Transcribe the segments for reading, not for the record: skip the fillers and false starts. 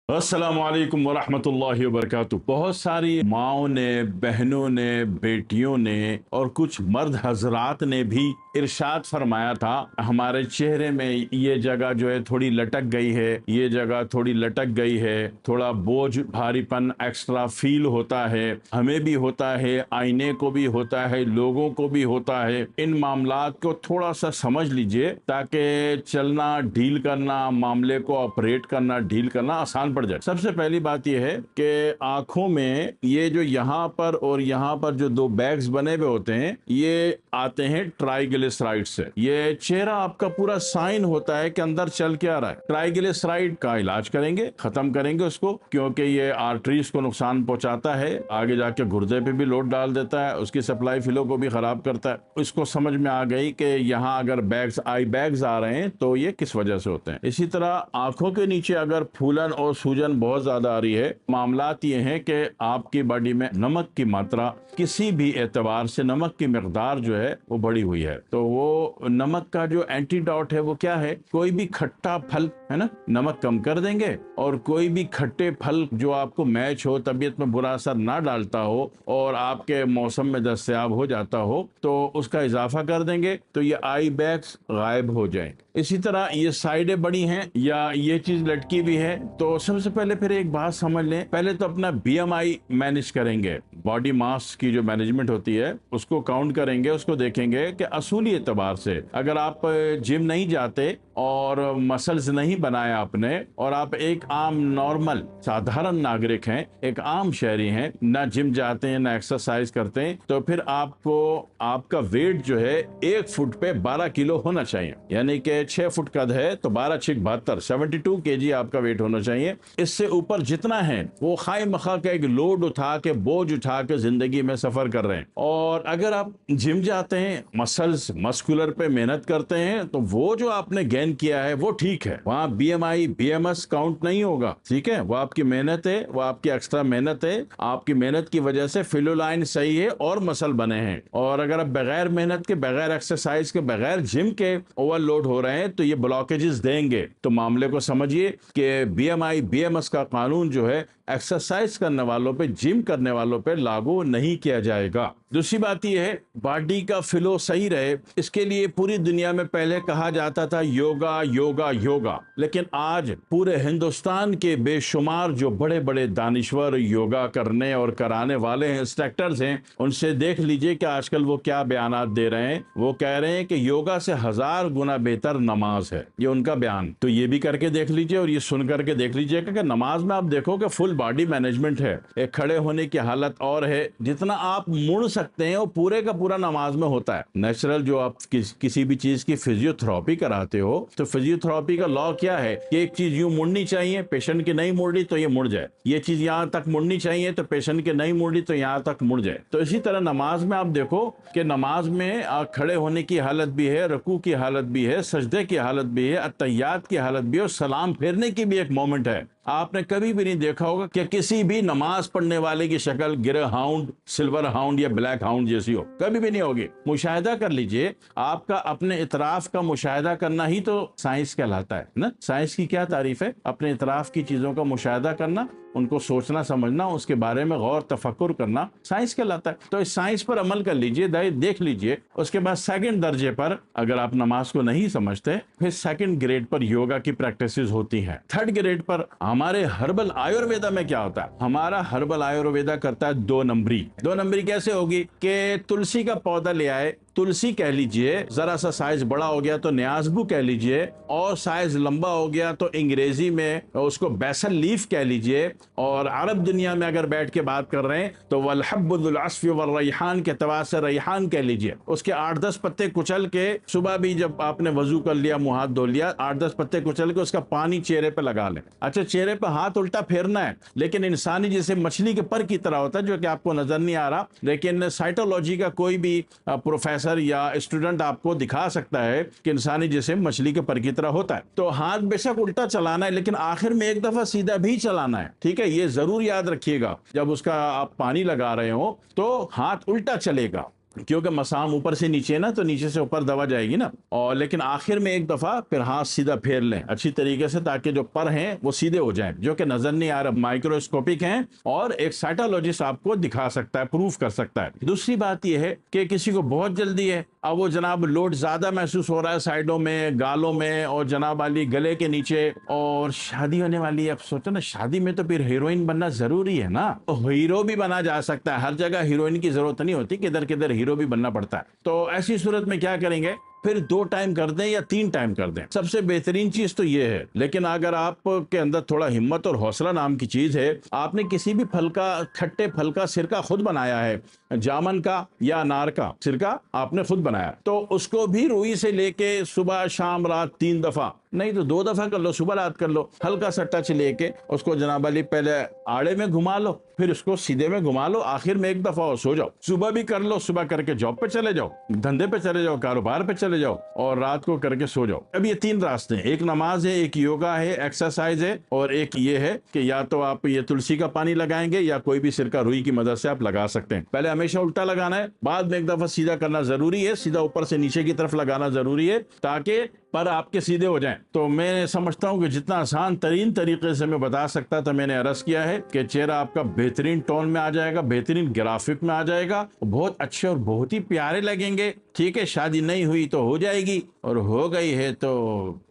अस्सलाम वालेकुम वरहमतुल्लाहि वबरकातुह। बहुत सारी माओं ने, बहनों ने, बेटियों ने और कुछ मर्द हजरात ने भी इरशाद फरमाया था हमारे चेहरे में ये जगह जो है थोड़ी लटक गई है, ये जगह थोड़ी लटक गई है, थोड़ा बोझ भारीपन एक्स्ट्रा फील होता है, हमें भी होता है, आईने को भी होता है, लोगों को भी होता है। इन मामलात को थोड़ा सा समझ लीजिए ताकि चलना, डील करना, मामले को ऑपरेट करना, डील करना आसान पड़ जाए। सबसे पहली बात यह है कि आंखों में ये जो यहाँ पर और यहाँ पर जो दो बैग्स बने हुए होते हैं, ये आते हैं ट्राइग्लिसराइड से। ये चेहरा आपका पूरा साइन होता है कि अंदर चल क्या रहा है। ट्राइग्लिसराइड का इलाज करेंगे, खत्म करेंगे उसको, क्योंकि ये आर्टरीज को नुकसान पहुंचाता है, आगे जाके गुर्दे पे भी लोड डाल देता है, उसकी सप्लाई फ्लो को भी खराब करता है। इसको समझ में आ गई कि यहाँ अगर बैग्स, आई बैग्स आ रहे हैं तो ये किस वजह से होते हैं। इसी तरह आंखों के नीचे अगर फूलन और सूजन बहुत ज्यादा आ रही है, मामलात ये हैं कि आपकी बॉडी में नमक की मात्रा किसी भी एतबार से, नमक की मिकदार जो है वो बढ़ी हुई है। तो वो नमक का जो एंटीडोट है वो क्या है? कोई भी खट्टा फल है ना, नमक कम कर देंगे, और कोई भी खट्टे फल जो आपको मैच हो, तबीयत में बुरा असर ना डालता हो और आपके मौसम में दस्तयाब हो जाता हो, तो उसका इजाफा कर देंगे, तो ये आई बैग्स गायब हो जाएंगे। इसी तरह ये साइडें बड़ी हैं या ये चीज लटकी भी है, तो सबसे पहले फिर एक बात समझ लें, पहले तो अपना बीएमआई मैनेज करेंगे। बॉडी मास की जो मैनेजमेंट होती है उसको काउंट करेंगे, उसको देखेंगे कि असूली एतबार से अगर आप जिम नहीं जाते और मसल्स नहीं बनाए आपने, और आप एक आम नॉर्मल साधारण नागरिक हैं, एक आम शहरी हैं, ना जिम जाते हैं ना एक्सरसाइज करते हैं, तो फिर आपको आपका वेट जो है 1 फुट पे 12 किलो होना चाहिए। यानी कि 6 फुट कद है तो 12 6 72, 72 kg आपका वेट होना चाहिए। इससे ऊपर जितना है वो खाई मखा का एक लोड उठा के, बोझ उठा के जिंदगी में सफर कर रहे हैं। और अगर आप जिम जाते हैं, मसल्स मस्कुलर पे मेहनत करते हैं, तो वो जो आपने गेन किया है वो ठीक है, वहां बीएमआई बीएमएस काउंट नहीं होगा। ठीक है, वो आपकी मेहनत है, वो आपकी एक्स्ट्रा मेहनत है, आपकी मेहनत की वजह से फिलोलाइन सही है और मसल बने हैं। और अगर आप बगैर मेहनत के, बगैर एक्सरसाइज के, बगैर जिम के ओवरलोड हो रहे हैं, तो ये ब्लॉकेजेस देंगे। तो मामले को समझिए कि बीएमआई बीएमएस का कानून जो है एक्सरसाइज करने वालों पे, जिम करने वालों पे लागू नहीं किया जाएगा। दूसरी बात यह है, बॉडी का फ्लो सही रहे, इसके लिए पूरी दुनिया में पहले कहा जाता था योगा योगा योगा, लेकिन आज पूरे हिंदुस्तान के बेशुमार जो बड़े बड़े दानिश्वर योगा करने और कराने वाले हैं, इंस्ट्रक्टर्स हैं, उनसे देख लीजिए कि आजकल वो क्या बयानात दे रहे हैं। वो कह रहे हैं कि योगा से 1000 गुना बेहतर नमाज है, ये उनका बयान। तो ये भी करके देख लीजिए और ये सुन करके देख लीजिएगा कि नमाज में आप देखो कि फुल बॉडी मैनेजमेंट है, एक खड़े होने की हालत और है, जितना आप मुड़ सकते हैं वो पूरे का पूरा नमाज में होता है। नेचुरल जो आप किसी भी चीज की फिजियोथेरेपी कराते हो, तो फिजियोथेरेपी का लॉ क्या है कि एक चीज यूं मुड़नी चाहिए, पेशेंट की नहीं मुड़ रही तो ये मुड़ जाए, ये चीज यहाँ तक मुड़नी चाहिए तो पेशेंट की नहीं मुड़ रही तो यहाँ तक मुड़ जाए। तो इसी तरह नमाज में आप देखो कि नमाज में खड़े होने की हालत भी है, रुकू की हालत भी है, सजदे की हालत भी है, अत्तहियात की हालत भी है, और सलाम फेरने की भी एक मोमेंट है। आपने कभी भी नहीं देखा होगा कि किसी भी नमाज पढ़ने वाले की शक्ल ग्रे हाउंड, सिल्वर हाउंड या ब्लैक हाउंड जैसी हो, कभी भी नहीं होगी। मुशाहिदा कर लीजिए, आपका अपने इतराफ का मुशाहिदा करना ही तो साइंस कहलाता है ना। साइंस की क्या तारीफ है? अपने इतराफ की चीजों का मुशाहिदा करना, उनको सोचना समझना, उसके बारे में गौर तफक्कुर करना, साइंस कहलाता है। तो इस साइंस पर अमल कर लीजिए, देख लीजिए। उसके बाद सेकंड दर्जे पर अगर आप नमाज को नहीं समझते, फिर सेकंड ग्रेड पर योगा की प्रैक्टिसेस होती हैं। थर्ड ग्रेड पर हमारे हर्बल आयुर्वेदा में क्या होता है? हमारा हर्बल आयुर्वेदा करता है 2 नंबरी। 2 नंबरी कैसे होगी कि तुलसी का पौधा ले आए, तुलसी कह लीजिए, जरा सा साइज बड़ा हो गया तो न्याजबू कह लीजिए, और साइज लंबा हो गया तो अंग्रेजी में उसको बैसल लीफ कह लीजिए, और अरब दुनिया में अगर बैठ के बात कर रहे हैं तो वलहब्बुल अस्फ़ वल रैहान के तवा से रैहान कह लीजिए। उसके 8-10 पत्ते कुचल के, सुबह भी जब आपने वजू कर लिया, मुंह हाथ धो लिया, 8-10 पत्ते कुचल के उसका पानी चेहरे पे लगा लें। अच्छा, चेहरे पे हाथ उल्टा फेरना है, लेकिन इंसानी जैसे मछली के पर की तरह होता है, जो कि आपको नजर नहीं आ रहा, लेकिन साइटोलॉजी का कोई भी प्रोफेसर या स्टूडेंट आपको दिखा सकता है कि इंसानी जैसे मछली के पर की तरह होता है। तो हाथ बेशक उल्टा चलाना है, लेकिन आखिर में एक दफा सीधा भी चलाना है। ठीक है, ये जरूर याद रखिएगा, जब उसका आप पानी लगा रहे हो तो हाथ उल्टा चलेगा, کیونکہ مسام اوپر سے نیچے نا تو نیچے سے اوپر دوا جائے گی نا، اور لیکن آخر میں ایک دفعہ پھر ہاتھ سیدھا پھیر لیں اچھی طریقے سے تاکہ جو پر ہیں وہ سیدھے ہو جائیں، جو کہ نظر نہیں آ رہا، مائکروسکوپک ہیں اور ایک سائٹالوجسٹ آپ کو دکھا سکتا ہے، پروف کر سکتا ہے۔ دوسری بات یہ ہے کہ کسی کو بہت جلدی ہے، اب وہ جناب لوڈ زیادہ محسوس ہو رہا ہے سائڈوں میں، گالوں میں اور جناب علی گلے کے نیچے، اور شادی ہونے والی ہے، اب سوچو نا شادی میں تو پھر ہیروئن بننا ضروری ہے نا، ہیرو بھی بنا جا سکتا ہے، ہر جگہ ہیروئن کی ضرورت نہیں ہوتی، کدھر کدھر ہیرو بھی بننا پڑتا ہے۔ تو ایسی صورت میں کیا کریں گے، پھر 2 ٹائم کر دیں یا 3 ٹائم کر دیں، سب سے بہترین چیز تو یہ ہے۔ لیکن اگر آپ کے اندر تھوڑا ہمت اور حوصلہ نام کی چیز ہے، آپ نے کسی بھی پھل کا، کھٹے پھل کا سرکہ خود بنایا ہے، جامن کا یا انار کا سرکہ آپ نے خود بنایا، تو اس کو بھی روئی سے لے کے صبح شام رات 3 دفعہ نہیں تو 2 دفعہ کر لو، صبح رات کر لو، ہلکا سا ٹچ لے کے اس کو جناب علی پہلے آڑے میں گھما لو، پھر اس کو سیدھے میں گھما لو، آخر میں 1 دفعہ اور سو جاؤ۔ صبح بھی کر لو، صبح کر کے جاب پہ چلے جاؤ، دھندے پہ چلے جاؤ، کاروبار پہ چلے جاؤ، اور رات کو کر کے سو جاؤ۔ اب یہ 3 راستے ہیں، ایک نماز ہے، ایک یوگا ہے، ایکسرسائز ہے، اور ایک یہ ہے کہ یا تو آپ یہ تلسی کا پانی لگائیں گے یا کوئی بھی سرکہ روئی کی مدد سے آپ لگا سکتے ہیں۔ پہلے ہمیشہ الٹا لگانا ہے، بعد میں 1 دفعہ سیدھا کرنا ضروری ہے، سیدھا اوپر سے نیچے کی طرف لگانا ضروری ہے تاکہ پر آپ کے سیدھے ہو جائیں۔ تو میں سمجھتا ہوں کہ جتنا آسان ترین طریقے سے میں بتا سکتا تھا میں نے عرض کیا ہے کہ چہرہ آپ کا بہترین ٹون میں آ جائے گا، بہترین گرافک میں آ جائے گا، بہت اچھے اور بہت ہی پیارے لگیں گے۔ ٹھیک ہے، شادی نہیں ہوئی تو ہو جائے گی، اور ہو گئی ہے تو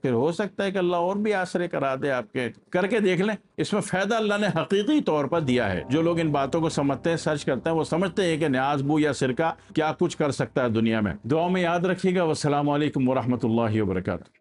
پھر ہو سکتا ہے کہ اللہ اور بھی آسرے کرا دے آپ کے، کر کے دیکھ لیں، اس میں فائدہ اللہ نے حقیقی طور پر دیا ہے۔ جو لوگ ان باتوں کو سمجھتے ہیں، سرچ کرتے ہیں، وہ سمجھتے ہیں کہ نیاز بو یا سرکہ کیا کچھ کر سکتا ہے دنیا میں۔ دعاؤں میں یاد رکھیے گا۔ والسلام علیکم ورحمۃ اللہ وبرکاتہ۔